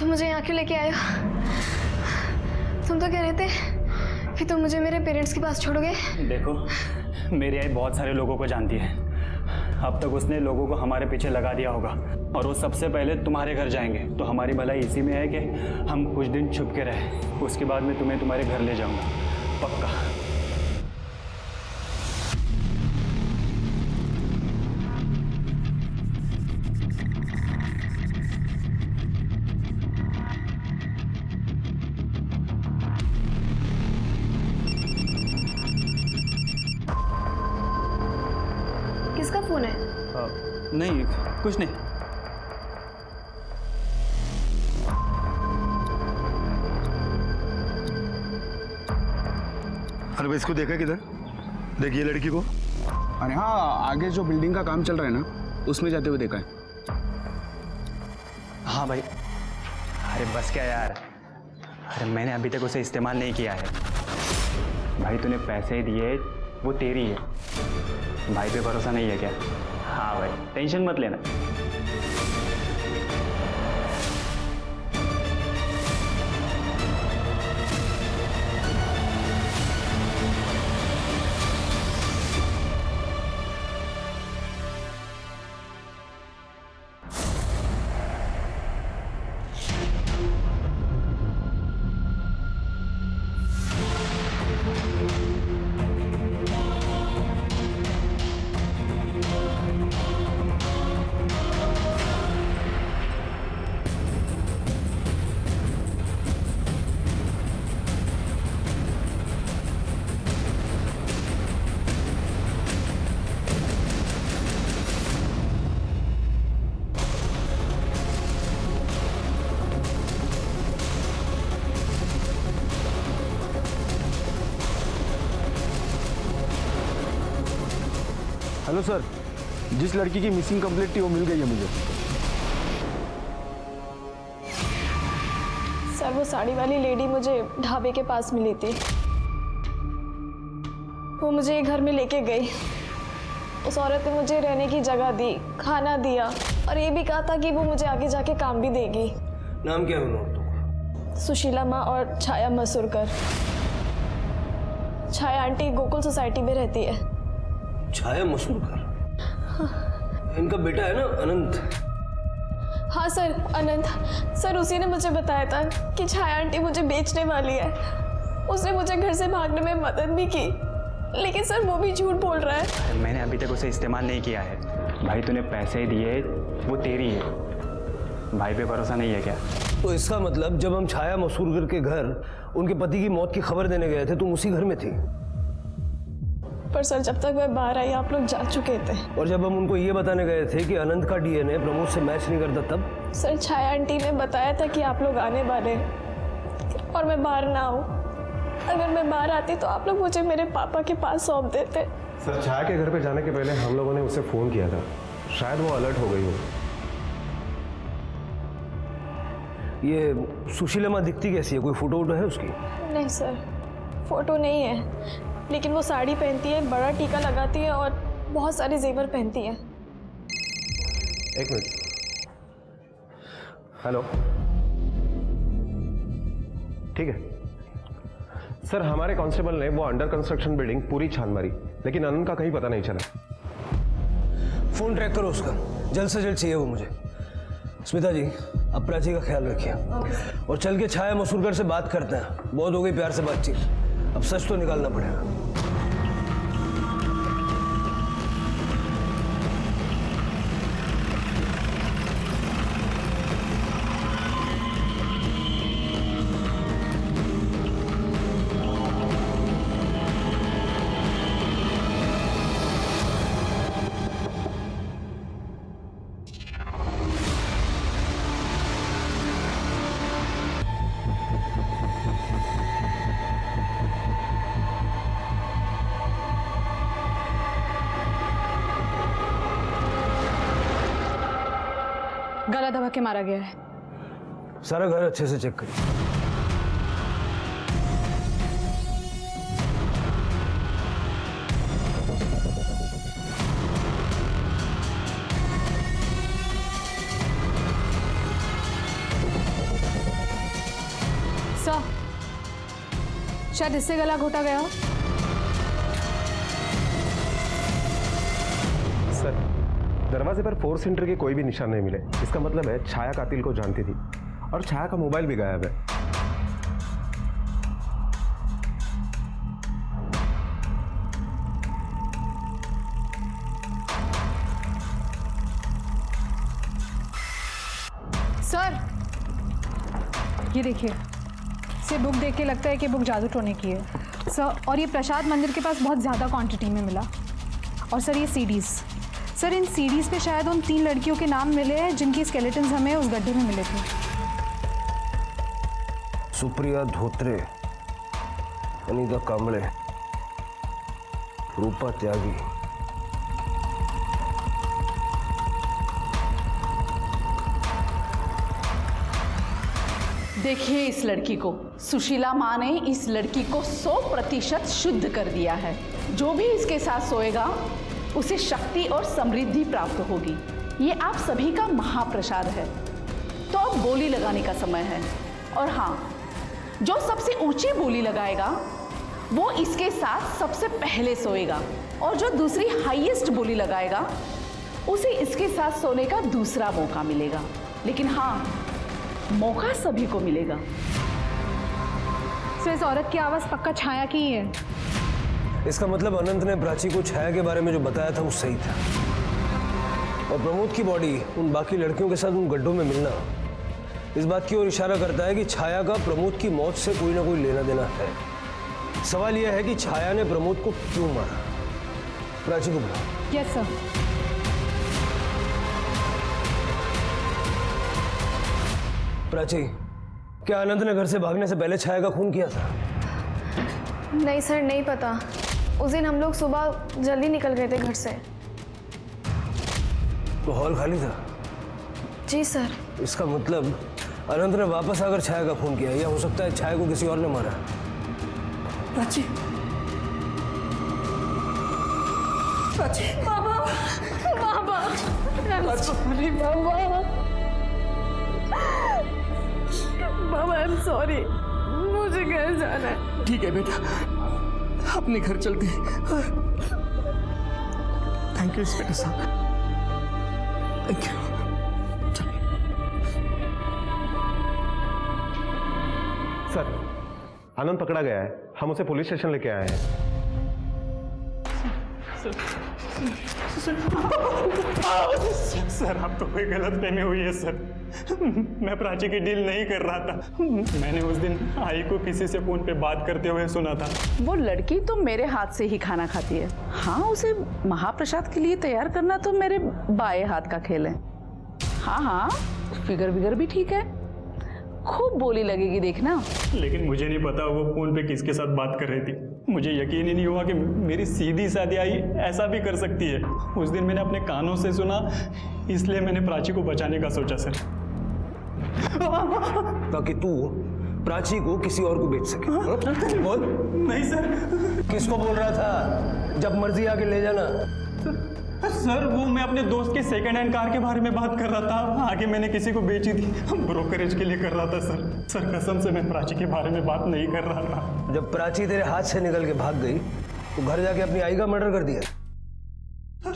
तुम मुझे यहाँ क्यों लेके आए हो? तुम तो कह रहे थे कि तुम मुझे मेरे पेरेंट्स के पास छोड़ोगे। देखो, मेरी आई बहुत सारे लोगों को जानती है। अब तक उसने लोगों को हमारे पीछे लगा दिया होगा और वो सबसे पहले तुम्हारे घर जाएंगे। तो हमारी भलाई इसी में है कि हम कुछ दिन छुप के रहें। उसके बाद मैं तुम्हें तुम्हारे घर ले जाऊंगा, पक्का। किसका फोन है? नहीं, कुछ नहीं। अरे भाई, इसको देखा किधर? देखिए लड़की को। अरे हाँ, आगे जो बिल्डिंग का काम चल रहा है ना, उसमें जाते हुए देखा है। हाँ भाई। अरे बस क्या यार, अरे मैंने अभी तक उसे इस्तेमाल नहीं किया है। भाई तूने पैसे दिए, वो तेरी है। भाई पे भरोसा नहीं है क्या? हाँ भाई, टेंशन मत लेना। हेलो सर, जिस लड़की की मिसिंग कंप्लीट थी वो मिल गई है मुझे। सर, वो साड़ी वाली लेडी मुझे ढाबे के पास मिली थी। वो मुझे घर में लेके गई। उस औरत ने मुझे रहने की जगह दी, खाना दिया और ये भी कहा था कि वो मुझे आगे जाके काम भी देगी। नाम क्या है उन औरतों का? सुशीला माँ और छाया मसूरकर। छाया आंटी गोकुल सोसाइटी में रहती है। छाया मसूरकर? हाँ। इनका बेटा है ना अनंत? हाँ सर, अनंत। सर, उसी ने मुझे बताया था कि छाया आंटी मुझे बेचने वाली है। उसने मुझे घर से भागने में मदद भी की, लेकिन सर वो भी झूठ बोल रहा है। मैंने अभी तक उसे इस्तेमाल नहीं किया है। भाई तूने पैसे दिए, वो तेरी है। भाई पे भरोसा नहीं है क्या? तो इसका मतलब जब हम छाया मसूरकर के घर उनके पति की मौत की खबर देने गए थे, तुम उसी घर में थी? पर सर, जब तक मैं बाहर आई आप लोग जा चुके थे। और जब हम उनको ये बताने गए थे कि अनंत का डीएनए प्रमोद से मैच नहीं करता, तब? सर, छाया आंटी ने बताया था कि आप लोग आने वाले और मैं बाहर ना आऊँ। अगर मैं बाहर आती तो आप लोग मुझे मेरे पापा के पास सौंप देते। सर, छाया के घर पे जाने के पहले हम लोगों ने उसे फ़ोन किया था। शायद वो अलर्ट हो गई हो। ये सुशीला माँ दिखती कैसी है? कोई फोटो वोटो है उसकी? नहीं सर, फोटो नहीं है, लेकिन वो साड़ी पहनती है, बड़ा टीका लगाती है और बहुत सारे जेवर पहनती है। एक मिनट। हेलो, ठीक है सर, हमारे कांस्टेबल ने वो अंडर कंस्ट्रक्शन बिल्डिंग पूरी छान मारी, लेकिन अनंत का कहीं पता नहीं चला। फोन ट्रैक करो उसका, जल्द से जल्द चाहिए वो मुझे। स्मिता जी, अब प्राची का ख्याल रखिए और चल के छाया मसूरकर से बात करते हैं। बहुत हो गई प्यार से बातचीत, अब सच तो निकालना पड़ेगा। गला दबा के मारा गया है। सारा घर अच्छे से चेक करिए। शायद इससे गला घोटा गया हो। सर, दरवाजे पर फोर्स एंट्री के कोई भी निशान नहीं मिले। इसका मतलब है छाया कातिल को जानती थी और छाया का मोबाइल भी गायब है। सर, ये देखिए, इसे बुक देख के लगता है कि बुक जादू टोने की है सर। और ये प्रसाद मंदिर के पास बहुत ज़्यादा क्वांटिटी में मिला। और सर ये सीडीज़, सर इन सीडीज़ पे शायद उन 3 लड़कियों के नाम मिले हैं जिनकी स्केलेटन्स हमें उस गड्ढे में मिले थे। सुप्रिया धोत्रे, अनीता कांबळे, रूपा त्यागी। देखिए इस लड़की को, सुशीला माँ ने इस लड़की को 100% शुद्ध कर दिया है। जो भी इसके साथ सोएगा उसे शक्ति और समृद्धि प्राप्त होगी। ये आप सभी का महाप्रसाद है। तो अब बोली लगाने का समय है। और हाँ, जो सबसे ऊंची बोली लगाएगा वो इसके साथ सबसे पहले सोएगा, और जो दूसरी हाईएस्ट बोली लगाएगा उसे इसके साथ सोने का दूसरा मौका मिलेगा। लेकिन हाँ, मौका सभी को मिलेगा। सर इस औरत की आवाज़ पक्का छाया की ही है। इसका मतलब अनंत ने प्राची को छाया के बारे में जो बताया था वो सही था। और प्रमोद की बॉडी उन बाकी लड़कियों के साथ उन गड्ढों में मिलना इस बात की ओर इशारा करता है कि छाया का प्रमोद की मौत से कोई ना कोई लेना देना है। सवाल यह है कि छाया ने प्रमोद को क्यों मारा। प्राची को बुलाओ। Yes sir. प्राची, क्या अनंत ने घर से भागने से पहले छाया का खून किया था? नहीं सर, नहीं पता। उस दिन हम लोग सुबह जल्दी निकल गए थे घर से। तो हॉल खाली था? जी सर। इसका मतलब अनंत ने वापस आकर छाया का खून किया, या हो सकता है छाया को किसी और ने मारा। प्राची, प्राची, बाबा, बाबा, सॉरी बाबा, बाबा आई एम सॉरी, मुझे घर जाना है। ठीक है बेटा, अपने घर चलते हैं। थैंक यू इंस्पेक्टर साहब, थैंक यू। सर, आनंद पकड़ा गया है। हम उसे पुलिस स्टेशन लेके आए हैं। सर, आप तो कोई गलत फहमी हुई है सर। मैं प्राची की डील नहीं कर रहा था। मैंने उस दिन आई को किसी से फोन पे बात करते हुए सुना था। वो लड़की तो मेरे हाथ से ही खाना खाती है। हाँ, उसे महाप्रसाद के लिए तैयार करना तो मेरे बाएं हाथ का खेल है। हाँ हाँ, फिगर विगर भी ठीक है, खूब बोली लगेगी देखना। लेकिन मुझे नहीं पता वो फोन पे किसके साथ बात कर रही थी। मुझे यकीन ही नहीं हुआ कि मेरी सीधी सादी आई ऐसा भी कर सकती है। उस दिन मैंने अपने कानों से सुना, इसलिए मैंने प्राची को बचाने का सोचा सर। ताकि तू प्राची को किसी और को बेच सके। बोल। नहीं सर। किसको बोल रहा था? जब मर्जी आके ले जाना। सर, वो मैं अपने दोस्त के सेकंड हैंड कार के बारे में बात कर रहा था। आगे मैंने किसी को बेची थी, ब्रोकरेज के लिए कर रहा था सर। सर कसम से मैं प्राची के बारे में बात नहीं कर रहा था। जब प्राची तेरे हाथ से निकल के भाग गई तो घर जाके अपनी आई का मर्डर कर दिया।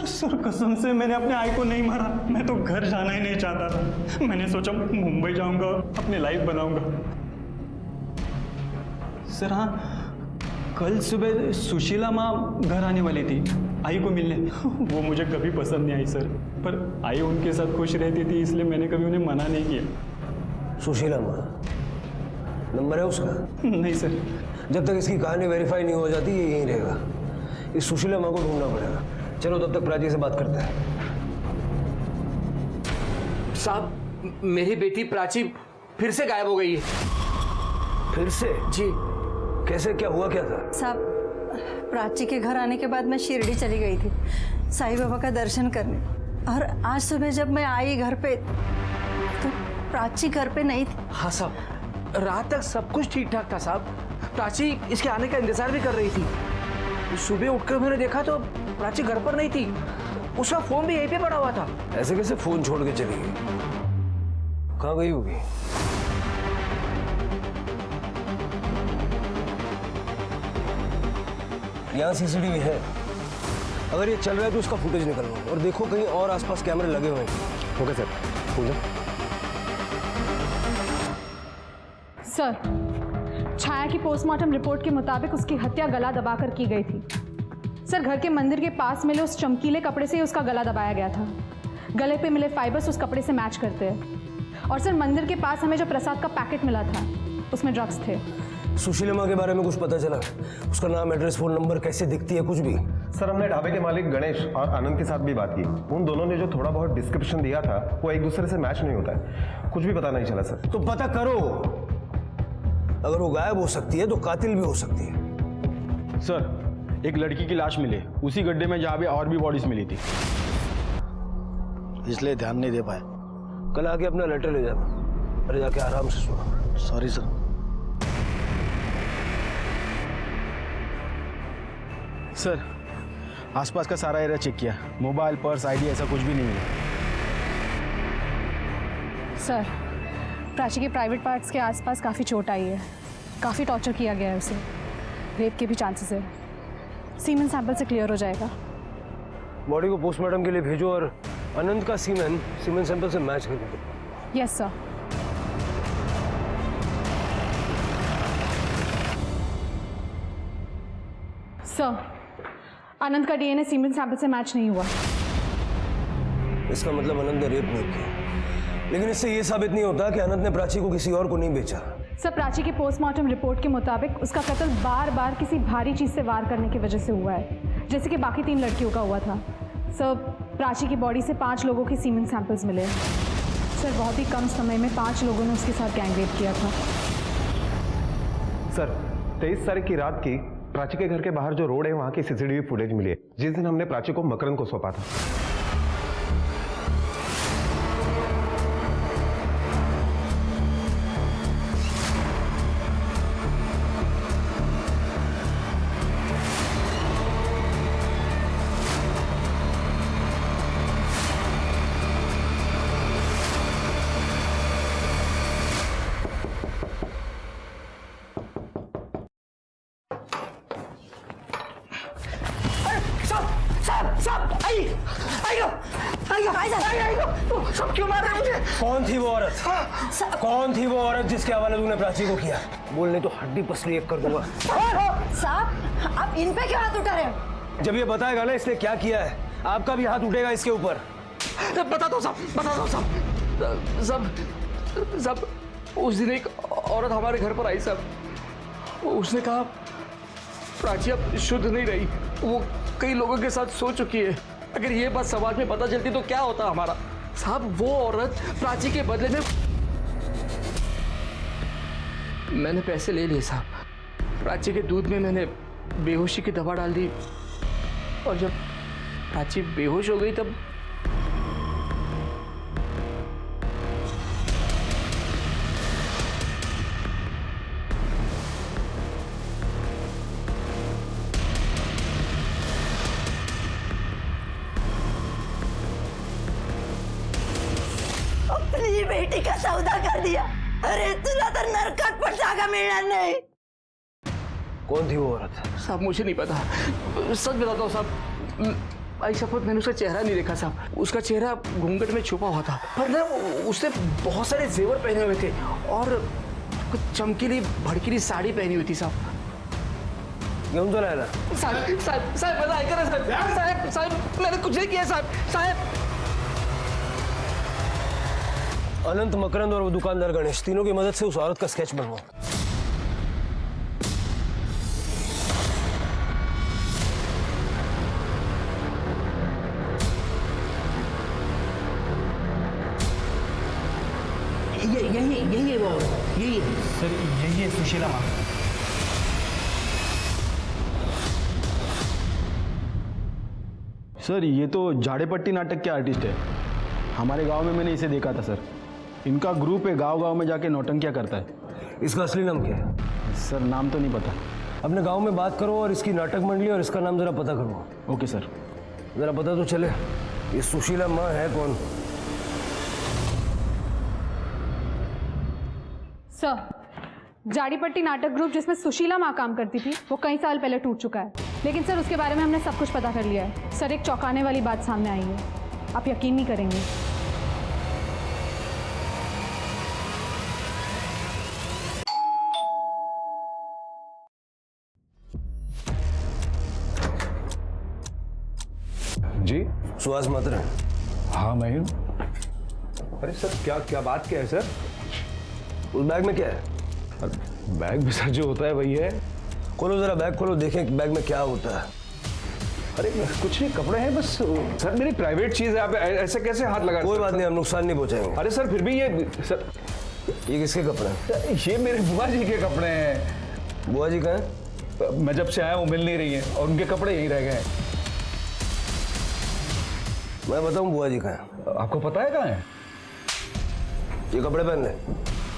सर कसम से मैंने अपने आई को नहीं मारा। मैं तो घर जाना ही नहीं चाहता था। मैंने सोचा मुंबई जाऊंगा, अपनी लाइफ बनाऊंगा। सर हाँ, कल सुबह सुशीला माँ घर आने वाली थी आई को मिलने। वो मुझे कभी पसंद नहीं आई सर, पर आई उनके साथ खुश रहती थी, इसलिए मैंने कभी उन्हें मना नहीं किया। सुशीला माँ, नंबर है उसका? नहीं सर। जब तक इसकी कहानी वेरीफाई नहीं हो जाती ये यहीं रहेगा। इस सुशीला माँ को ढूंढना पड़ेगा। चलो तब तक प्राची से बात करते हैं। साहब, मेरी बेटी प्राची फिर से गायब हो गई है। फिर से? जी। कैसे, क्या हुआ, क्या था? साहब, प्राची के घर आने के बाद मैं शिरडी चली गई थी साईं बाबा का दर्शन करने, और आज सुबह जब मैं आई घर पे तो प्राची घर पे नहीं थी। हाँ साहब, रात तक सब कुछ ठीक ठाक था साहब। प्राची इसके आने का इंतजार भी कर रही थी। सुबह उठकर मैंने देखा तो प्राची घर पर नहीं थी। उसका फोन भी यहीं पे पड़ा हुआ था। ऐसे कैसे फोन छोड़ के चली गई? कहाँ गई होगी? यहाँ सीसीटीवी है, अगर ये चल रहा है तो उसका फुटेज निकलवाओ और देखो कहीं और आसपास कैमरे लगे हुए हैं। ओके सर, पूजा। सर, छाया की पोस्टमार्टम रिपोर्ट के मुताबिक उसकी हत्या गला दबाकर की गई थी। सर, घर के मंदिर के पास मिले उस चमकीले कपड़े से ही उसका गला दबाया गया था। गले पे मिले फाइबर्स उस कपड़े से मैच करते हैं। और सर, मंदिर के पास हमें जो प्रसाद का पैकेट मिला था उसमें ड्रग्स थे। सुशीला माँ के बारे में कुछ पता चला? उसका नाम, एड्रेस, फोन नंबर, कैसे दिखती है, कुछ भी? सर, हमने ढाबे के मालिक गणेश और आनंद के साथ भी बात की। उन दोनों ने जो थोड़ा बहुत डिस्क्रिप्शन दिया था वो एक दूसरे से मैच नहीं होता है। कुछ भी पता नहीं चला सर। तो पता करो, अगर वो गायब हो सकती है तो कातिल भी हो सकती है। सर, एक लड़की की लाश मिली उसी गड्ढे में जहाँ पे और भी बॉडीज मिली थी, इसलिए ध्यान नहीं दे पाए। कल आके अपना लेटर ले जाना, अरे जाके आराम से सुनो। Sorry sir. सर, आसपास का सारा एरिया चेक किया, मोबाइल, पर्स, आईडी ऐसा कुछ भी नहीं मिला। सर, प्राची के प्राइवेट पार्ट्स के आसपास काफ़ी चोट आई है, काफ़ी टॉर्चर किया गया है उसे, रेप के भी चांसेस है। सीमेन सैंपल से क्लियर हो जाएगा। बॉडी को पोस्टमार्टम के लिए भेजो और अनंत का सीमेन सैंपल से मैच कर दो। Yes sir. सर, अनंत का डीएनए सीमेन सैंपल से मैच नहीं हुआ। इसका मतलब अनंत ने रेप नहीं किया, लेकिन इससे ये साबित नहीं होता कि अनंत ने प्राची को किसी और को नहीं बेचा। सर, प्राची की पोस्टमार्टम रिपोर्ट के मुताबिक उसका कत्ल बार बार किसी भारी चीज़ से वार करने की वजह से हुआ है, जैसे कि बाकी 3 लड़कियों का हुआ था। सर, प्राची की बॉडी से 5 लोगों के सीमेन सैंपल्स मिले हैं। सर, बहुत ही कम समय में 5 लोगों ने उसके साथ गैंग रेप किया था। सर, 23 तारीख की रात की प्राची के घर के बाहर जो रोड है वहां की सीसीटीवी फुटेज मिली है, जिस दिन हमने प्राची को मकरंद को सौंपा था। सब क्यों मार रहे हैं मुझे? कौन थी वो औरत? कौन थी वो औरत जिसके हवाले तूने प्राची को किया? बोलने तो हड्डी पसली एक कर दूंगा। साहब, आप इन पे क्यों हाथ उठा रहे हो? जब ये बताएगा ना इसने क्या किया है, आपका भी हाथ उठेगा इसके ऊपर। बता दो साहब, बता दो साहब। साहब, उस दिन एक औरत हमारे घर पर आई साहब। उसने कहा प्राची अब शुद्ध नहीं रही, वो कई लोगों के साथ सो चुकी है। अगर ये बात समाज में पता चलती तो क्या होता हमारा? साहब, वो औरत प्राची के बदले में मैंने पैसे ले लिए साहब। प्राची के दूध में मैंने बेहोशी की दवा डाल दी और जब प्राची बेहोश हो गई तब अपनी बेटी का सौदा कर दिया। अरे तुला तर नरकात पण जागा मिळणार नाही। कौन थी वो औरत? साहब, मुझे नहीं पता, सच बताता हूँ साहब। आई शपथ, मैंने उसका चेहरा नहीं देखा साहब। उसका चेहरा घूंघट में छुपा हुआ था, पर ना उसने बहुत सारे जेवर पहने हुए थे और कुछ चमकीली भड़कीली साड़ी पहनी हुई थी साहब। घेऊन तो लायला? साहब साहब साहब, मजा आएगा ना साहब? साहब साहब, मैंने कुछ नहीं किया साहब। साहब, अनंत, मकरंद और वो दुकानदार गणेश, तीनों की मदद से उस औरत का स्केच बनवाओ। यही है वो, यही है सर, यही है सुशीला माँ। सर, ये तो झाड़ेपट्टी नाटक के आर्टिस्ट है। हमारे गांव में मैंने इसे देखा था सर। इनका ग्रुप है, गांव-गांव में जाके नौटंकियां करता है। इसका असली नाम क्या है? सर, नाम तो नहीं पता। अपने गांव में बात करो और इसकी नाटक मंडली और इसका नाम जरा पता करो। Okay sir. जरा पता तो चले ये सुशीला माँ है कौन। सर, जाड़ीपट्टी नाटक ग्रुप जिसमें सुशीला माँ काम करती थी वो कई साल पहले टूट चुका है। लेकिन सर उसके बारे में हमने सब कुछ पता कर लिया है। सर एक चौंकाने वाली बात सामने आई है, आप यकीन नहीं करेंगे। जी सुहास मात्र। हाँ मैं ही हूँ। अरे सर क्या बात क्या है सर? उस बैग में क्या है? अरे बैग में सर जो होता है वही है। खोलो जरा बैग खोलो, देखें बैग में क्या होता है। अरे कुछ नहीं, कपड़े हैं बस। सर मेरी प्राइवेट चीज है, आप ऐसे कैसे हाथ लगा? कोई बात नहीं, हम नुकसान नहीं पहुंचाएंगे। अरे सर फिर भी ये सर, ये किसके कपड़े हैं? ये मेरे बुआ जी के कपड़े हैं। बुआ जी कहाँ हैं? मैं जब से आया हूँ मिल नहीं रही हैं और उनके कपड़े यहीं रह गए हैं। मैं बताऊं बुआ जी कहाँ हैं? आपको पता है कहाँ है? ये कपड़े पहन ले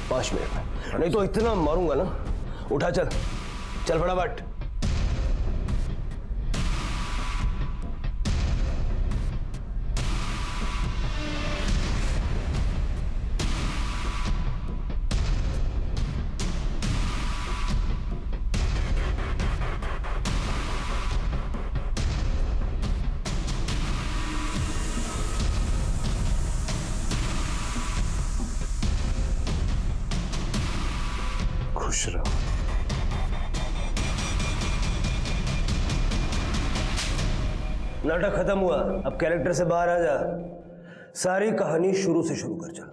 5 मिनट में, नहीं तो इतना मारूंगा ना। उठा, चल चल फटाफट। खुश रहो। नाटक खत्म हुआ, अब कैरेक्टर से बाहर आ जा। सारी कहानी शुरू से शुरू कर चल।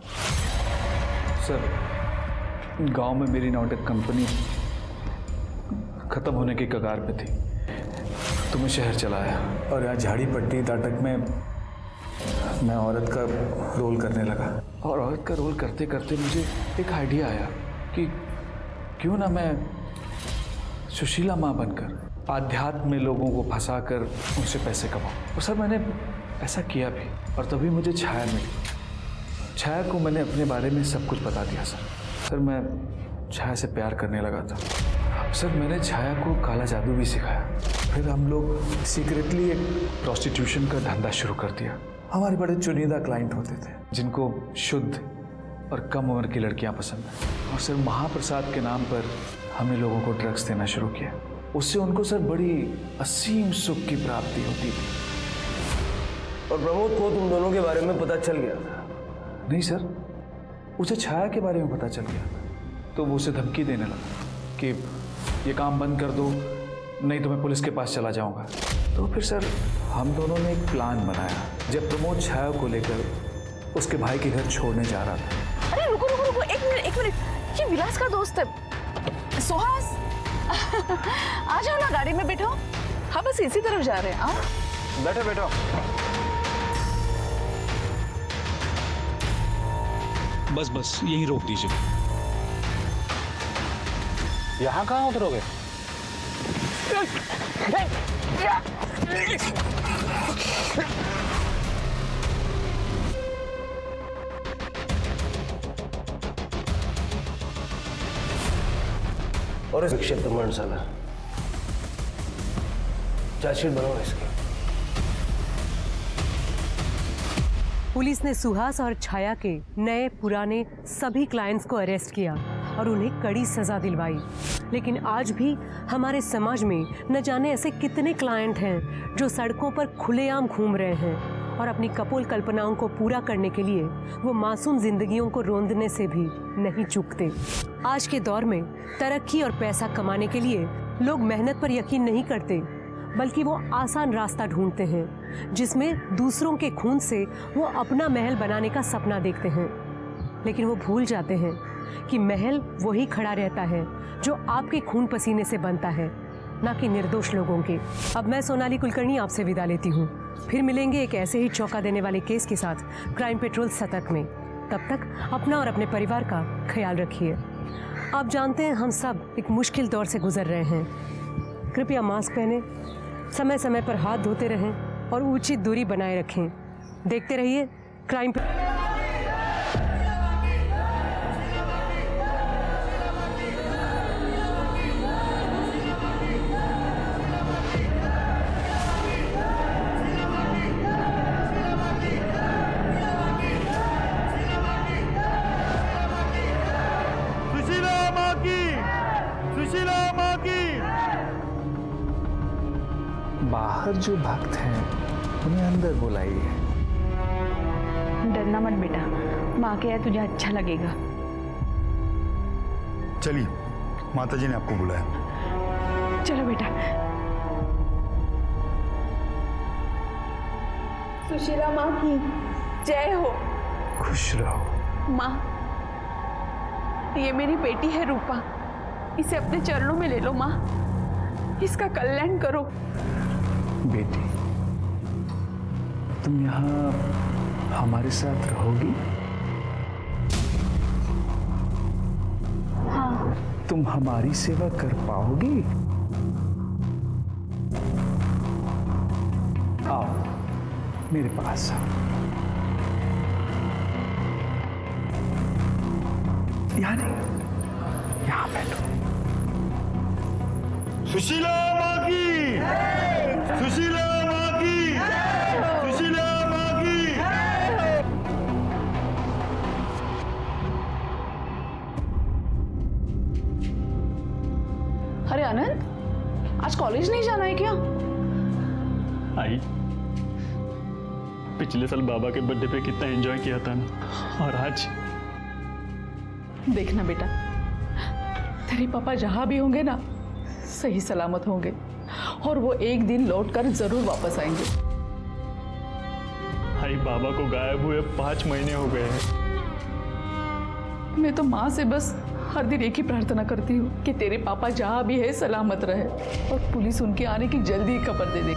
सर गांव में मेरी नाटक कंपनी खत्म होने की कगार पे थी, तो मैं शहर चला आया और यहाँ झाड़ी पट्टी नाटक में मैं औरत का रोल करने लगा। और औरत का रोल करते करते मुझे एक आइडिया आया कि क्यों ना मैं सुशीला माँ बनकर आध्यात्म में लोगों को फंसाकर उनसे पैसे कमाऊं। और सर मैंने ऐसा किया भी, और तभी मुझे छाया मिली। छाया को मैंने अपने बारे में सब कुछ बता दिया सर मैं छाया से प्यार करने लगा था। सर मैंने छाया को काला जादू भी सिखाया। फिर हम लोग सीक्रेटली एक प्रोस्टिट्यूशन का धंधा शुरू कर दिया। हमारे बड़े चुनिंदा क्लाइंट होते थे जिनको शुद्ध और कम उम्र की लड़कियां पसंद हैं। और सर महाप्रसाद के नाम पर हमने लोगों को ड्रग्स देना शुरू किया। उससे उनको सर बड़ी असीम सुख की प्राप्ति होती थी। और प्रमोद को तुम दोनों के बारे में पता चल गया था? नहीं सर, उसे छाया के बारे में पता चल गया, तो वो उसे धमकी देने लगा कि ये काम बंद कर दो, नहीं तो मैं पुलिस के पास चला जाऊंगा। तो फिर सर हम दोनों ने एक प्लान बनाया। जब प्रमोद छाया को लेकर उसके भाई के घर छोड़ने जा रहा था। अरे रुको रुको रुको, एक मिनट, ये विलास का दोस्त है सुहास। आ जाओ ना, गाड़ी में बैठो। हाँ बस इसी तरफ जा रहे हैं। बैठो बैठो। बस यहीं रोक दीजिए। यहाँ कहाँ उतरोगे? और इस विक्षेप प्रमाण साला चार्जशीट बनाओ इसकी। पुलिस ने सुहास और छाया के नए पुराने सभी क्लाइंट्स को अरेस्ट किया और उन्हें कड़ी सजा दिलवाई। लेकिन आज भी हमारे समाज में न जाने ऐसे कितने क्लाइंट हैं जो सड़कों पर खुलेआम घूम रहे हैं और अपनी कपोल कल्पनाओं को पूरा करने के लिए वो मासूम जिंदगियों को रोंदने से भी नहीं चूकते। आज के दौर में तरक्की और पैसा कमाने के लिए लोग मेहनत पर यकीन नहीं करते, बल्कि वो आसान रास्ता ढूंढते हैं जिसमें दूसरों के खून से वो अपना महल बनाने का सपना देखते हैं। लेकिन वो भूल जाते हैं कि महल वही खड़ा रहता है जो आपके खून पसीने से बनता है, ना कि निर्दोष लोगों के। अब मैं सोनाली कुलकर्णी आपसे विदा लेती हूँ। फिर मिलेंगे एक ऐसे ही चौंका देने वाले केस के साथ क्राइम पेट्रोल सतर्क में। तब तक अपना और अपने परिवार का ख्याल रखिए। आप जानते हैं हम सब एक मुश्किल दौर से गुजर रहे हैं। कृपया मास्क पहने, समय समय पर हाथ धोते रहें और उचित दूरी बनाए रखें। देखते रहिए क्राइम बाहर जो भक्त हैं उन्हें अंदर बुलाइए। डरना मत बेटा, माँ के यहाँ तुझे अच्छा लगेगा। चलिए, माता जी ने आपको बुलाया। चलो बेटा। सुशीला माँ की जय हो। खुश रहो। माँ, ये मेरी बेटी है रूपा, इसे अपने चरणों में ले लो माँ, इसका कल्याण करो। बेटी, तुम यहाँ हमारे साथ रहोगी? हाँ। तुम हमारी सेवा कर पाओगी? आओ मेरे पास आओ। यहाँ नहीं, यहाँ बैठो। सुशीला माँ की, सुशीला माँ की, सुशीला माँ की। अरे आनंद, आज कॉलेज नहीं जाना है क्या? आई, पिछले साल बाबा के बर्थडे पे कितना एंजॉय किया था ना, और आज देखना बेटा, तेरे पापा जहां भी होंगे ना, सही सलामत होंगे, और वो एक दिन लौटकर जरूर वापस आएंगे। आई, बाबा को गायब हुए 5 महीने हो गए हैं। मैं तो माँ से बस हर दिन एक ही प्रार्थना करती हूँ कि तेरे पापा जहां भी है सलामत रहे, और पुलिस उनके आने की जल्दी ही खबर दे दे।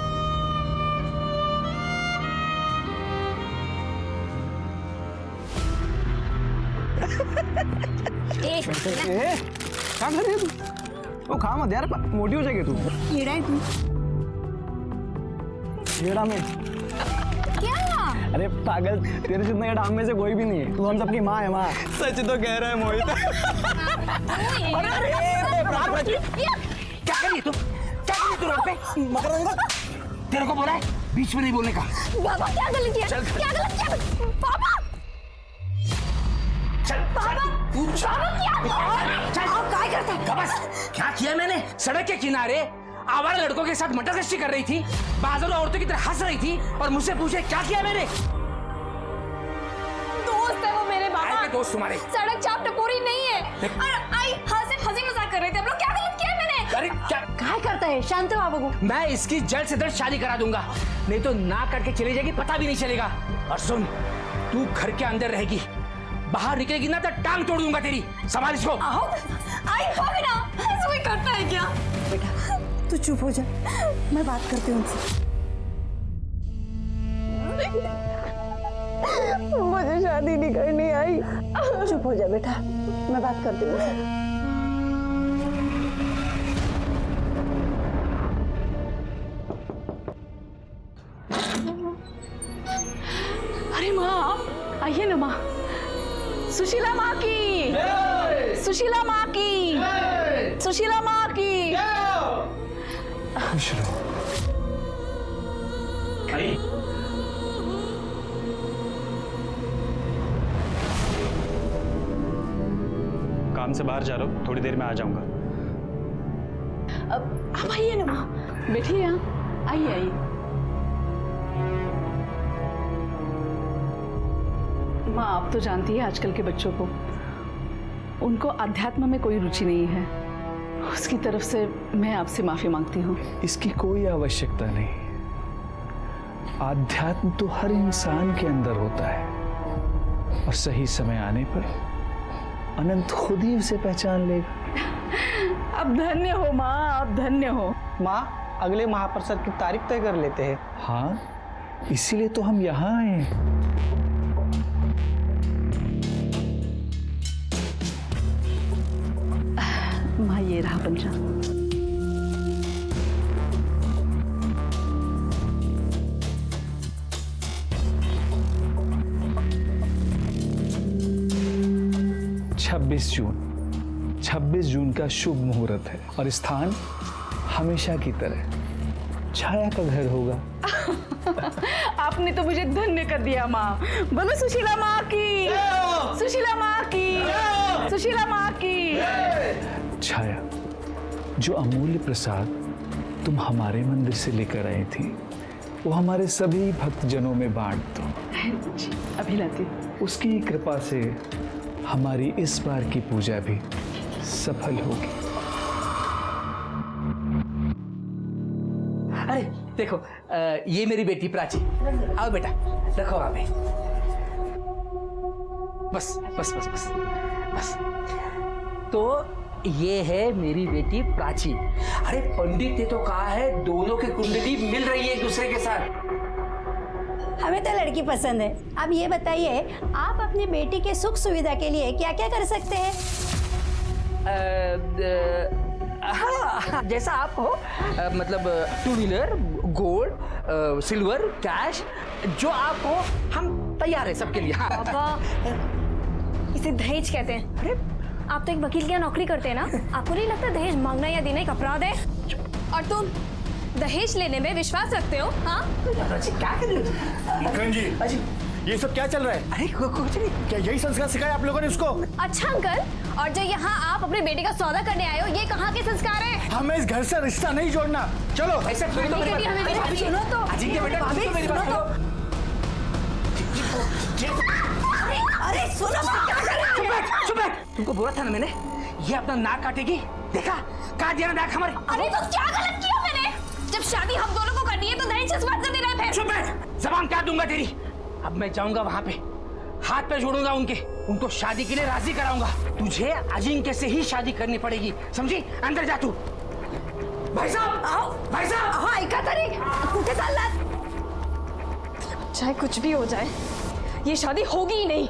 क्या कर रही है तू? वो खा मत यार, मोटी हो जाएगी तू। कीड़ा है तू। येड़ा में क्या? अरे पागल, तेरे जितना ये डाम में से कोई भी नहीं है। तू हम सबकी माँ है, माँ। सच तो कह रहा है मोहित। क्या कर रही तू? क्या कर रही तू रोड पे? मगर तेरे को बोला है बीच में नहीं बोलने का। बाबा क्या गलत किया? क्या गलत किया? पापा! चल, क्या किया मैंने? सड़क के किनारे आवारा लड़कों के साथ मटरगश्ती कर रही थी, बाजारों औरतों की तरह हंस रही थी, और मुझसे पूछे क्या किया मैंने? दोस्त है वो मेरे बाबा। दोस्त तुम्हारे? सड़क चाप टपोरी नहीं है। और आई हंसी मजाक कर रहे थे हम लोग। क्या गलत किया मैंने? अरे क्या करता है? शांत हो बाबू। मैं इसकी जल्द से जल्द शादी करा दूंगा, नहीं तो ना करके चली जाएगी, पता भी नहीं चलेगा। और सुन, तू घर के अंदर रहेगी, बाहर निकलेगी ना तो टांग तोड़ दूंगा तेरी। संभाल इसको। आई भाभी ना, ऐसा कोई करता है क्या? बेटा तू चुप हो जा, मैं बात करती हूँ उनसे। मुझे शादी नहीं करनी। आई चुप हो जा बेटा, मैं बात करती हूँ उनसे। अरे माँ, आइए ना माँ। सुशीला माँ की, सुशीला माँ की, सुशीला माँ की। खुश रहो। काम से बाहर जा रहा हूँ, थोड़ी देर में आ जाऊंगा। अब आप आइए ना माँ, बैठिए यहाँ, आइए आइए। माँ, आप तो जानती है आजकल के बच्चों को, उनको अध्यात्म में कोई रुचि नहीं है। उसकी तरफ से मैं आपसे माफी मांगती हूँ। इसकी कोई आवश्यकता नहीं। आध्यात्म तो हर इंसान के अंदर होता है, और सही समय आने पर अनंत खुद ही उसे पहचान लेगा। अब धन्य हो माँ, अब धन्य हो। माँ, अगले महाप्रसाद की तारीख तय कर लेते हैं। हाँ, इसीलिए तो हम यहाँ आए हैं। माँ, ये रहा पंचांग। छब्बीस जून का शुभ मुहूर्त है, और स्थान हमेशा की तरह छाया का घर होगा। आपने तो मुझे धन्य कर दिया माँ। बोलो सुशीला माँ की, सुशीला माँ की, सुशीला माँ की। छाया, जो अमूल्य प्रसाद तुम हमारे मंदिर से लेकर आई थी वो हमारे सभी भक्तजनों में बांट दो। अभी लाती। उसकी कृपा से हमारी इस बार की पूजा भी सफल होगी। अरे देखो, ये मेरी बेटी प्राची। आओ बेटा, रखो वहां पे। बस बस बस बस बस। तो ये है मेरी बेटी प्राची। अरे पंडित ने तो कहा है दोनों की कुंडली मिल रही है एक दूसरे के साथ। हमें तो लड़की पसंद है। अब ये बताइए, आप अपनी बेटी के सुख सुविधा के लिए क्या क्या कर सकते हैं? हाँ, जैसा आप हो, मतलब 2 व्हीलर, गोल्ड, सिल्वर, कैश, जो आप हो हम तैयार है सबके लिए। हाँ। पापा, इसे दहेज कहते हैं। अरे आप तो एक वकील की नौकरी करते हैं ना, आपको नहीं लगता दहेज मांगना या देना एक अपराध है? और तुम दहेज लेने में विश्वास रखते हो? हाँ, क्या कर रहे हो मुखर्जी जी? ये सब क्या चल रहा है? अरे कुछ नहीं। क्या यही संस्कार सिखाया आप लोगों ने उसको? अच्छा अंकल, और जो यहाँ आप अपने बेटे का सौदा करने आए हो, ये कहाँ के संस्कार है? हमें इस घर से रिश्ता नहीं जोड़ना। चलो। ऐसा सुनो तो अजिंक्य बेटा, मेरी बात सुनो। अरे सुनो, क्या कर रहे हो? चुप बैठ। तुमको बोला था ना मैंने, ये अपना नाक काटेगी। देखा, काट दिया ना नाक हमारे। अरे तो क्या गलत किया मैंने? जब शादी हम दोनों को करनी है तो दहेज से स्वाद कर देना है फिर। चुप बैठ, जबान काट दूंगा तेरी। अब मैं जाऊंगा वहां पे, हाथ पे जोड़ूंगा उनको शादी के लिए राजी कराऊंगा। तुझे अजिंक्य से ही शादी करनी पड़ेगी, समझी? अंदर जा तू। भाई साहब आओ, भाई साहब। हाँ, ऐका तरी कुठे चाललात? चाहे कुछ भी हो जाए, ये शादी होगी ही नहीं।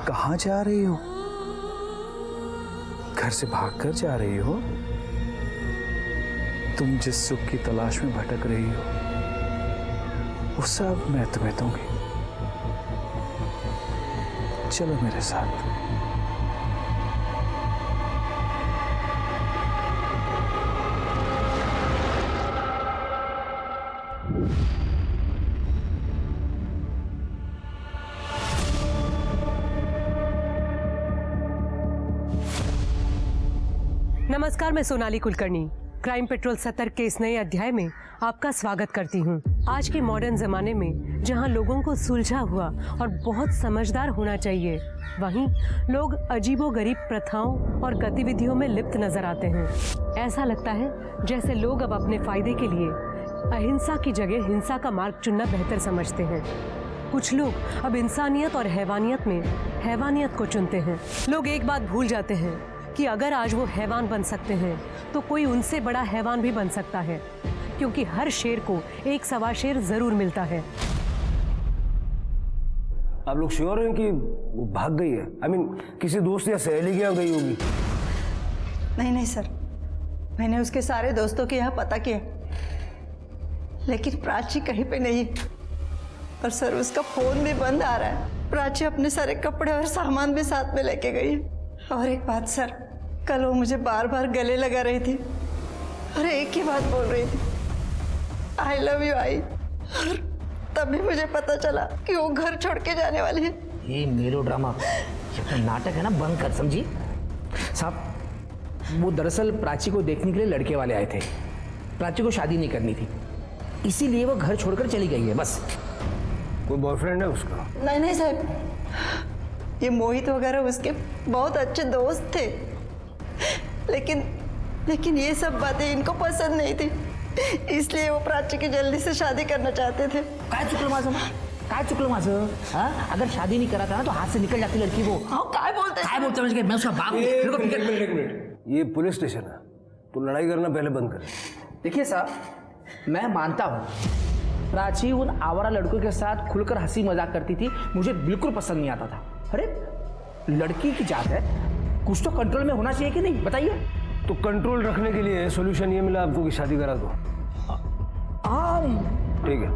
कहाँ जा रही हो? घर से भागकर जा रही हो? तुम जिस सुख की तलाश में भटक रही हो, वो सब मैं तुम्हें दूंगी। चलो मेरे साथ। नमस्कार, मैं सोनाली कुलकर्णी क्राइम पेट्रोल सतर्क के इस नए अध्याय में आपका स्वागत करती हूँ। आज के मॉडर्न जमाने में जहाँ लोगों को सुलझा हुआ और बहुत समझदार होना चाहिए, वहीं लोग अजीबोगरीब प्रथाओं और गतिविधियों में लिप्त नजर आते हैं। ऐसा लगता है जैसे लोग अब अपने फायदे के लिए अहिंसा की जगह हिंसा का मार्ग चुनना बेहतर समझते हैं। कुछ लोग अब इंसानियत और हैवानियत में हैवानियत को चुनते हैं। लोग एक बात भूल जाते हैं कि अगर आज वो हैवान बन सकते हैं तो कोई उनसे बड़ा हैवान भी बन सकता है, क्योंकि हर शेर को एक सवा शेर जरूर मिलता है। आप लोग श्योर हैं कि वो भाग गई है? I mean, किसी दोस्त या सहेली के यहाँ गई होगी? नहीं नहीं सर, मैंने उसके सारे दोस्तों के यहाँ पता किया, लेकिन प्राची कहीं पे नहीं। और सर, उसका फोन भी बंद आ रहा है। प्राची अपने सारे कपड़े और सामान भी साथ में लेके गई। और एक बात सर, कल वो मुझे बार बार गले लगा रही थी और एक ही बात बोल रही थी, आई लव यू आई। और तभी मुझे पता चला कि वो घर छोड़ के जाने वाली है। ये मेलोड्रामा, ये नाटक है ना, बंद कर, समझी? साहब, वो दरअसल प्राची को देखने के लिए लड़के वाले आए थे। प्राची को शादी नहीं करनी थी, इसीलिए वो घर छोड़कर चली गई है, बस। कोई बॉयफ्रेंड है उसका? नहीं नहीं साहब, ये मोहित वगैरह उसके बहुत अच्छे दोस्त थे, लेकिन ये सब बातें इनको पसंद नहीं थी, इसलिए वो प्राची की जल्दी से शादी करना चाहते थे। काय चुकलं माझं? हाँ, अगर शादी नहीं करा था ना तो हाथ से निकल जाती लड़की वो। काय बोलते मुझे, मैं उसका बाप हूँ। एक मिनट, ये पुलिस स्टेशन है, तो लड़ाई करना पहले बंद कर। देखिए साहब, मैं मानता हूँ प्राची उन आवारा लड़कों के साथ खुलकर हंसी मजाक करती थी, मुझे बिल्कुल पसंद नहीं आता था। अरे लड़की की जात है, कुछ तो कंट्रोल में होना चाहिए कि नहीं, बताइए। तो कंट्रोल रखने के लिए सॉल्यूशन ये मिला आपको कि शादी करा दो। ठीक है,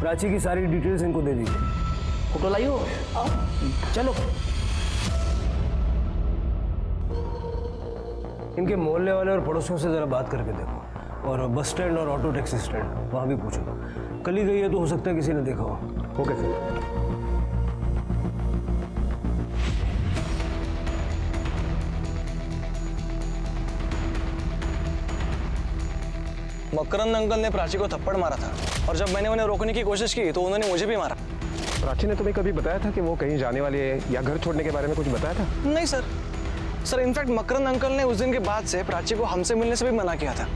प्राची की सारी डिटेल्स इनको दे दीजिए। फोटो लाइयो, चलो। इनके मोहल्ले वाले और पड़ोसियों से जरा बात करके देखो, और बस स्टैंड और ऑटो टैक्सी स्टैंड वहाँ भी पूछो। कल ही गई है तो हो सकता है किसी ने देखा हो। Okay sir. मकरंद अंकल ने प्राची को थप्पड़ मारा था, और जब मैंने उन्हें रोकने की कोशिश की तो उन्होंने मुझे भी मारा। प्राची ने तुम्हें कभी बताया था कि वो कहीं जाने वाली है या घर छोड़ने के बारे में कुछ बताया था? नहीं सर। सर इनफैक्ट मकरंद अंकल ने उस दिन के बाद से प्राची को हमसे मिलने से भी मना किया था।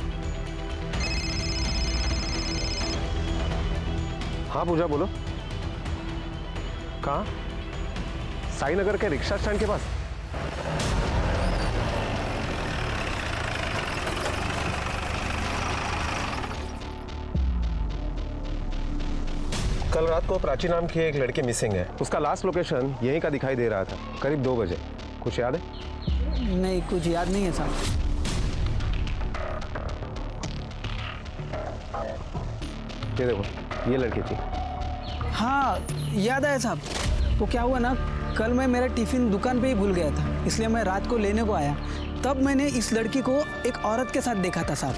हाँ पूजा बोलो। कहाँ? साईनगर के रिक्शा स्टैंड के पास। कल रात को प्राची नाम की एक लड़की मिसिंग है। उसका लास्ट लोकेशन यहीं का दिखाई दे रहा था, करीब 2 बजे। कुछ याद है? नहीं, कुछ याद नहीं है साहब। ये देखो, ये लड़की थी। हाँ याद आया साहब। वो क्या हुआ ना, कल मैं मेरा टिफिन दुकान पे ही भूल गया था, इसलिए मैं रात को लेने को आया। तब मैंने इस लड़की को एक औरत के साथ देखा था साहब।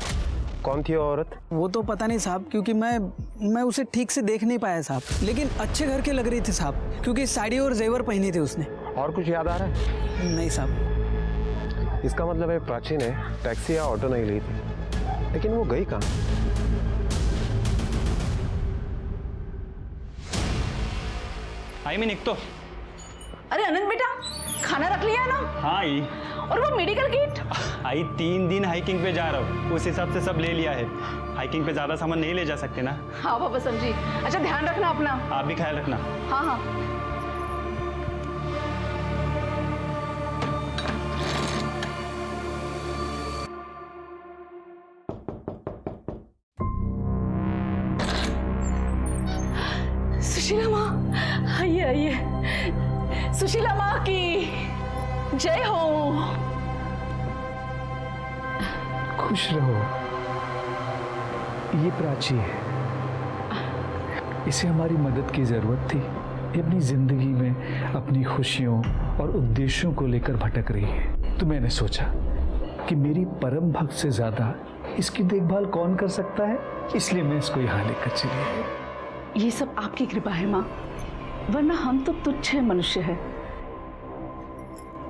कौन थी वो औरत? वो तो पता नहीं साहब, क्योंकि मैं उसे ठीक से देख नहीं पाया साहब, लेकिन अच्छे घर के लग रही थी साहब, क्योंकि साड़ी और जेवर पहनी थी उसने। और कुछ याद आ रहा है? नहीं साहब। इसका मतलब है प्राची ने टैक्सी या ऑटो नहीं ली थी, लेकिन वो गई कहाँ? आई मीन एक तो। अरे अनंत बेटा, खाना रख लिया ना? हाँ आई। और वो मेडिकल किट? आई 3 दिन हाइकिंग पे जा रहा हूँ, उस हिसाब से सब ले लिया है। हाइकिंग पे ज्यादा सामान नहीं ले जा सकते ना। हाँ पापा समझी। अच्छा ध्यान रखना अपना। आप भी ख्याल रखना। हाँ हाँ। सुशीला माँ, आइए आइए। सुशीला माँ की जय हो। खुश रहो। ये प्राची है, इसे हमारी मदद की जरूरत थी। ये अपनी जिंदगी में अपनी खुशियों और उद्देश्यों को लेकर भटक रही है, तो मैंने सोचा कि मेरी परम भक्त से ज्यादा इसकी देखभाल कौन कर सकता है, इसलिए मैं इसको यहाँ लेकर चली। ये सब आपकी कृपा है माँ, वरना हम तो तुच्छ मनुष्य है।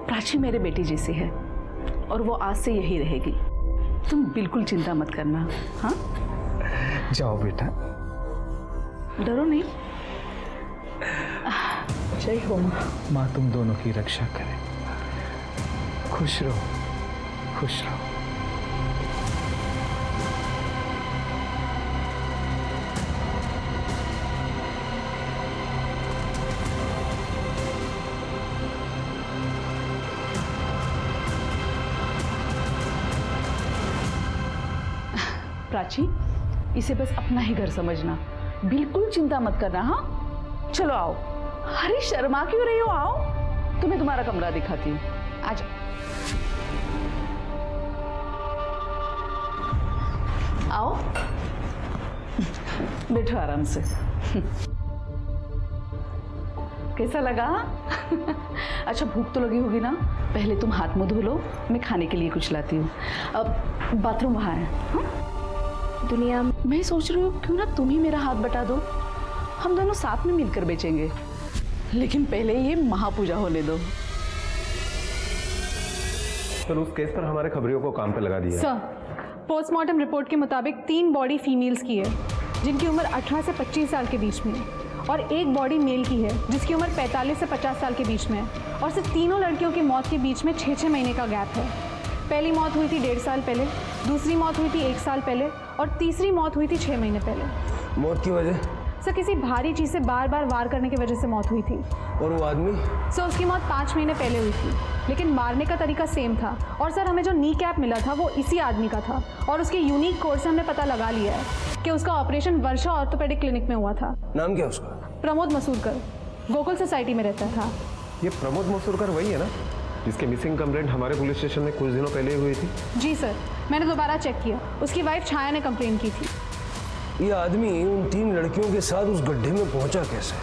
प्राची मेरे बेटी जैसी है और वो आज से यही रहेगी। तुम बिल्कुल चिंता मत करना। हाँ जाओ बेटा। डरो नहीं। जय हो माँ, तुम दोनों की रक्षा करे। खुश रहो, खुश रहो। प्राची, इसे बस अपना ही घर समझना, बिल्कुल चिंता मत करना। हाँ चलो आओ। अरे शर्मा क्यों रही हो, आओ, तुम्हें तुम्हारा कमरा दिखाती हूँ। आ जाओ। आओ बैठो आराम से। कैसा लगा? अच्छा भूख तो लगी होगी ना, पहले तुम हाथ मुंह धो लो, मैं खाने के लिए कुछ लाती हूँ। अब बाथरूम वहाँ है। हाँ? दुनिया, मैं सोच रही हूँ क्यों ना तुम ही मेरा हाथ बटा दो, हम दोनों साथ में मिलकर बेचेंगे। लेकिन पहले ये महापूजा होने दो। तो उस केस पर हमारे खबरियों को काम पे लगा दिया। सर, पोस्टमार्टम रिपोर्ट के मुताबिक 3 बॉडी फीमेल्स की है जिनकी उम्र 18 से 25 साल के बीच में है, और 1 बॉडी मेल की है जिसकी उम्र 45 से 50 साल के बीच में है। और सिर्फ तीनों लड़कियों की मौत के बीच में 6-6 महीने का गैप है। पहली मौत हुई थी 1.5 साल पहले, दूसरी मौत हुई थी 1 साल पहले, और तीसरी मौत हुई थी 6 महीने पहले। मौत की वजह? सर किसी भारी चीज़ से बार बार वार करने की वजह से मौत हुई थी। और वो आदमी? सर उसकी मौत 5 महीने पहले हुई थी, लेकिन मारने का तरीका सेम था। और सर हमें जो नी कैप मिला था वो इसी आदमी का था, और उसके यूनिक कोड से हमने पता लगा लिया है कि उसका ऑपरेशन वर्षा ऑर्थोपेडिक क्लिनिक में हुआ था। नाम क्या उसका? प्रमोद मसूरकर, गोकुल सोसाइटी में रहता था। ये प्रमोद मसूरकर वही है ना जिसके मिसिंग कंप्लेंट हमारे पुलिस स्टेशन में कुछ दिनों पहले हुई थी? जी सर, मैंने दोबारा चेक किया, उसकी वाइफ छाया ने कंप्लेन की थी। ये आदमी उन 3 लड़कियों के साथ उस गड्ढे में पहुंचा कैसे?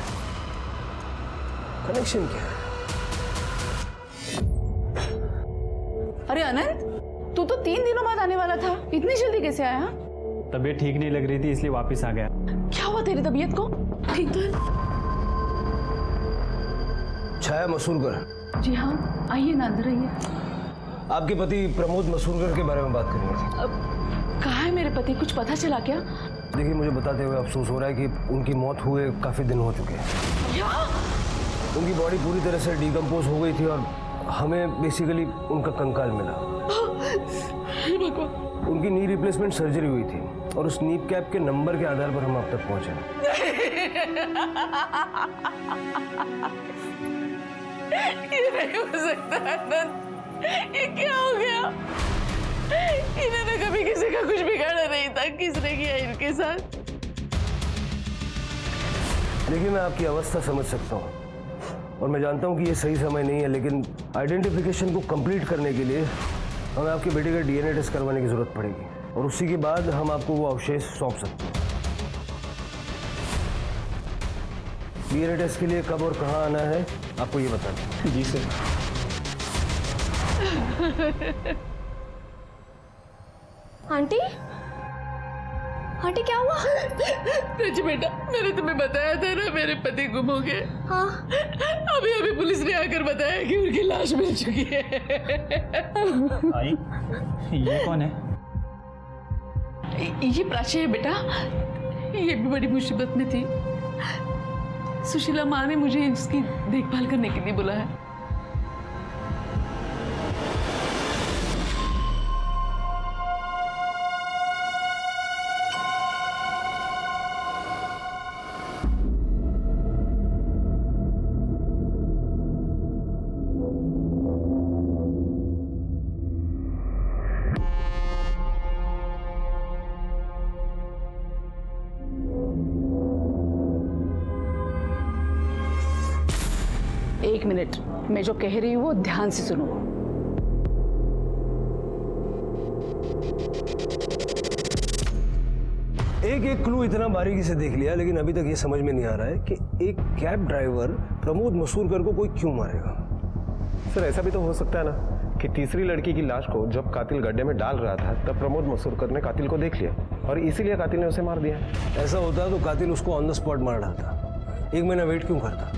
कनेक्शन क्या है? अरे अनंत, तू तो 3 दिनों बाद आने वाला था, इतनी जल्दी कैसे आया? तबीयत ठीक नहीं लग रही थी इसलिए वापस आ गया। क्या हुआ तेरी तबीयत को? ठीक तो है? छाया मसूरकर? जी हाँ, आइए ना, अंदर आइए। आपके पति प्रमोद मसूरकर के बारे में बात करनी थी। कहाँ है मेरे पति, कुछ पता चला क्या? देखिए, मुझे बताते हुए अफसोस हो रहा है कि उनकी मौत हुए काफी दिन हो चुके हैं। क्या? उनकी बॉडी पूरी तरह से डिकम्पोज हो गई थी और हमें बेसिकली उनका कंकाल मिला। उनकी नी रिप्लेसमेंट सर्जरी हुई थी और उस नी कैप के नंबर के आधार पर हम अब तक पहुंचे। ये नहीं हो सकता अनंत, ये क्या हो गया? इन्होंने कभी किसी का कुछ बिगाड़ा नहीं था, किसने किया इनके साथ? देखिए, मैं आपकी अवस्था समझ सकता हूँ और मैं जानता हूँ कि ये सही समय नहीं है, लेकिन आइडेंटिफिकेशन को कंप्लीट करने के लिए हमें आपके बेटे का DNA टेस्ट करवाने की जरूरत पड़ेगी और उसी के बाद हम आपको वो अवशेष सौंप सकते हैं। DNA टेस्ट के लिए कब और कहाँ आना है आपको ये बता दें। जी सर। आंटी, आंटी क्या हुआ? रज बेटा, मैंने तुम्हें बताया था ना मेरे पति गुम हो गए। हाँ। अभी पुलिस ने आकर बताया कि उनकी लाश मिल चुकी है। आई, ये कौन है? ये प्राची है बेटा, ये भी बड़ी मुसीबत में थी। सुशीला माँ ने मुझे इसकी देखभाल करने के लिए बुलाया। एक मिनट, मैं जो कह रही हूँ वो ध्यान से सुनो। एक क्लू इतना बारीकी से देख लिया, लेकिन अभी तक ये समझ में नहीं आ रहा है कि एक कैब ड्राइवर प्रमोद मसूरकर को कोई क्यों मारेगा। सर, ऐसा भी तो हो सकता है ना कि तीसरी लड़की की लाश को जब कातिल गड्ढे में डाल रहा था तब प्रमोद मसूरकर ने कातिल को देख लिया और इसीलिए कातिल ने उसे मार दिया। ऐसा होता तो कातिल उसको ऑन द स्पॉट मार डालता। 1 महीना वेट क्यों करता?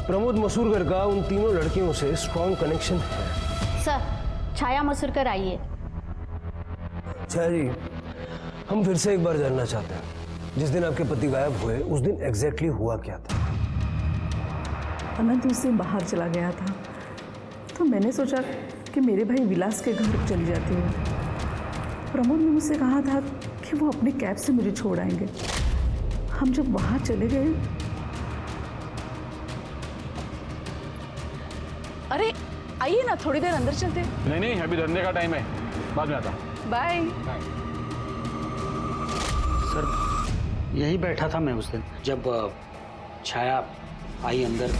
प्रमोद मसूरकर का उन तीनों लड़कियों से स्ट्रॉन्ग कनेक्शन है। सर, छाया मसूरकर आइए। छाया जी, हम फिर से एक बार जानना चाहते हैं, जिस दिन आपके पति गायब हुए उस दिन एग्जैक्टली हुआ क्या था? अनंत उस दिन बाहर चला गया था, तो मैंने सोचा कि मेरे भाई विलास के घर चली जाती हूँ। प्रमोद ने मुझसे कहा था कि वो अपने कैब से मुझे छोड़ आएंगे। हम जब वहाँ चले गए, अरे आइए ना, थोड़ी देर अंदर चलते। नहीं, अभी धंधे का टाइम है, बाद में आता। बाय। सर, यही बैठा था मैं उस दिन जब छाया आई अंदर,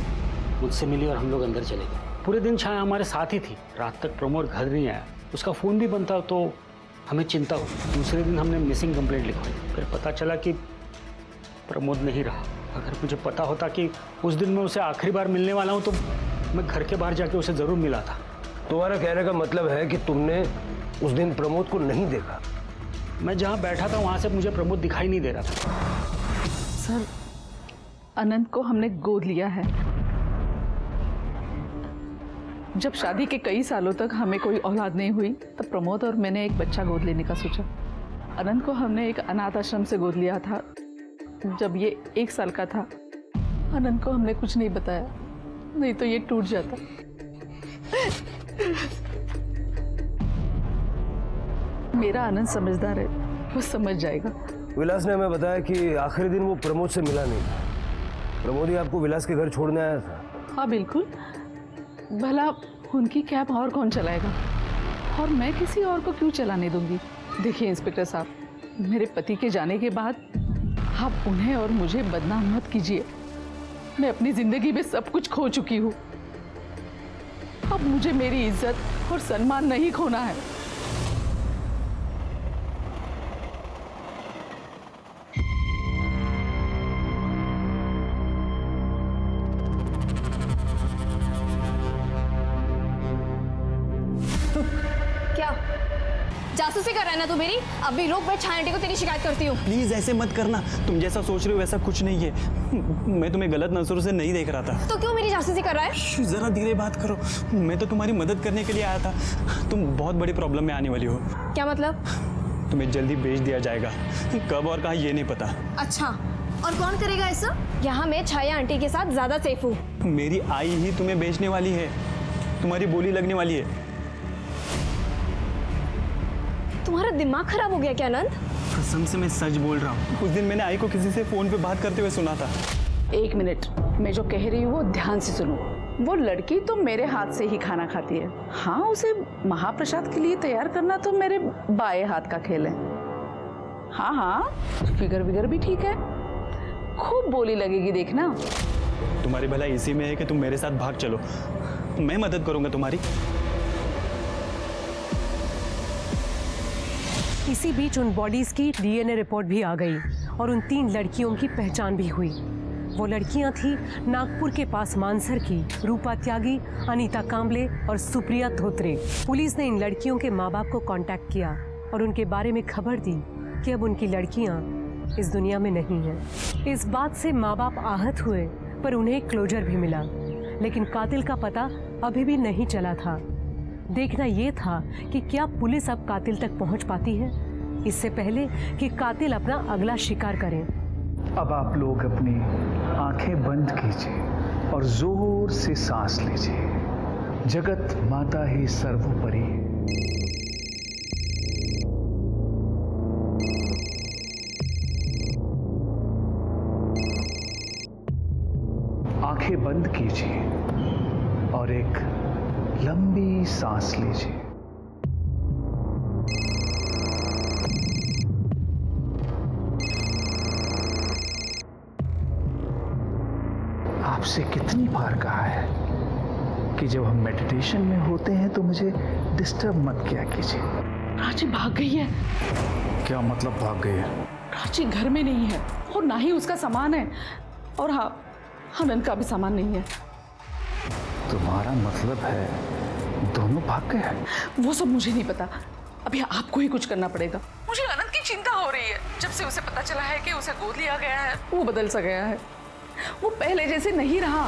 मुझसे मिली और हम लोग अंदर चले गए। पूरे दिन छाया हमारे साथ ही थी। रात तक प्रमोद घर नहीं आया, उसका फ़ोन भी बंद था, तो हमें चिंता हुई। दूसरे दिन हमने मिसिंग कंप्लेंट लिखवाई, फिर पता चला कि प्रमोद नहीं रहा। अगर मुझे पता होता कि उस दिन मैं उसे आखिरी बार मिलने वाला हूँ तो मैं घर के बाहर जाके उसे ज़रूर मिला था। तुम्हारा कहने का मतलब है कि तुमने उस दिन प्रमोद को नहीं देखा? मैं जहाँ बैठा था वहाँ से मुझे प्रमोद दिखाई नहीं दे रहा था। सर, अनंत को हमने गोद लिया है। जब शादी के कई सालों तक हमें कोई औलाद नहीं हुई, तब प्रमोद और मैंने एक बच्चा गोद लेने का सोचा। अनंत को हमने एक अनाथ आश्रम से गोद लिया था जब ये 1 साल का था। अनंत को हमने कुछ नहीं बताया, नहीं तो ये टूट जाता। मेरा आनंद समझदार है, वो समझ जाएगा। विलास ने हमें बताया कि आखिरी दिन वो प्रमोद से मिला नहीं। प्रमोद ही आपको विलास के घर छोड़ने आया था। हाँ बिल्कुल, भला उनकी कैब और कौन चलाएगा, और मैं किसी और को क्यों चलाने दूंगी। देखिए इंस्पेक्टर साहब, मेरे पति के जाने के बाद आप उन्हें और मुझे बदनाम मत कीजिए। मैं अपनी जिंदगी में सब कुछ खो चुकी हूँ, अब मुझे मेरी इज्जत और सम्मान नहीं खोना है। क्या जासूसी कर रहा है ना तू मेरी? अभी रुक, मैं छाया आंटी को तेरी शिकायत करती हूँ। प्लीज ऐसे मत करना, तुम जैसा सोच रहे हो वैसा कुछ नहीं है। मैं तुम्हें गलत नजरों से नहीं देख रहा था। तो क्यों मेरी जासूसी कर रहा है? जरा धीरे बात करो, मैं तो तुम्हारी मदद करने के लिए आया था। तुम बहुत बड़ी प्रॉब्लम में आने वाली हो। क्या मतलब? तुम्हें जल्दी बेच दिया जाएगा, कब और कहाँ ये नहीं पता। अच्छा, और कौन करेगा ऐसा? यहाँ मैं छाया आंटी के साथ ज्यादा सेफ हूँ। मेरी आई ही तुम्हें बेचने वाली है, तुम्हारी बोली लगने वाली है। तुम्हारा दिमाग खराब हो गया क्या आनंद? कसम से मैं सच बोल रहा हूँ। उस दिन मैंने आई को किसी से फोन पे बात करते हुए सुना था। एक मिनट, मैं जो कह रही हूँ वो ध्यान से सुनो। वो लड़की तो मेरे हाथ से ही खाना खाती है। हाँ, उसे महाप्रसाद के लिए तैयार करना तो मेरे बाएं हाथ का खेल है। हाँ हाँ, फिगर विगर भी ठीक है, खूब बोली लगेगी देखना। तुम्हारी भलाई इसी में है कि तुम मेरे साथ भाग चलो, मैं मदद करूंगा तुम्हारी। इसी बीच उन बॉडीज की डीएनए रिपोर्ट भी आ गई और उन 3 लड़कियों की पहचान भी हुई। वो लड़कियां थी नागपुर के पास मानसर की रूपा त्यागी, अनीता कांबले और सुप्रिया धोत्रे। पुलिस ने इन लड़कियों के माँ बाप को कांटेक्ट किया और उनके बारे में खबर दी कि अब उनकी लड़कियां इस दुनिया में नहीं हैं। इस बात से माँ बाप आहत हुए, पर उन्हें क्लोजर भी मिला, लेकिन कातिल का पता अभी भी नहीं चला था। देखना ये था कि क्या पुलिस अब कातिल तक पहुंच पाती है, इससे पहले कि कातिल अपना अगला शिकार करें। अब आप लोग अपनी आंखें बंद कीजिए और जोर से सांस लीजिए। जगत माता ही सर्वोपरि। आंखें बंद कीजिए और एक लंबी सांस लीजिए। आपसे कितनी बार कहा है कि जब हम मेडिटेशन में होते हैं तो मुझे डिस्टर्ब मत किया कीजिए। प्राची भाग गई है। क्या मतलब भाग गई है? प्राची घर में नहीं है और ना ही उसका सामान है, और हाँ, आनंद का भी सामान नहीं है। तुम्हारा मतलब है दोनों भाग गए हैं? वो सब मुझे नहीं पता, अभी आपको ही कुछ करना पड़ेगा। मुझे आनंद की चिंता हो रही है। जब से उसे पता चला है कि उसे गोद लिया गया है, वो बदल सा गया है, वो पहले जैसे नहीं रहा।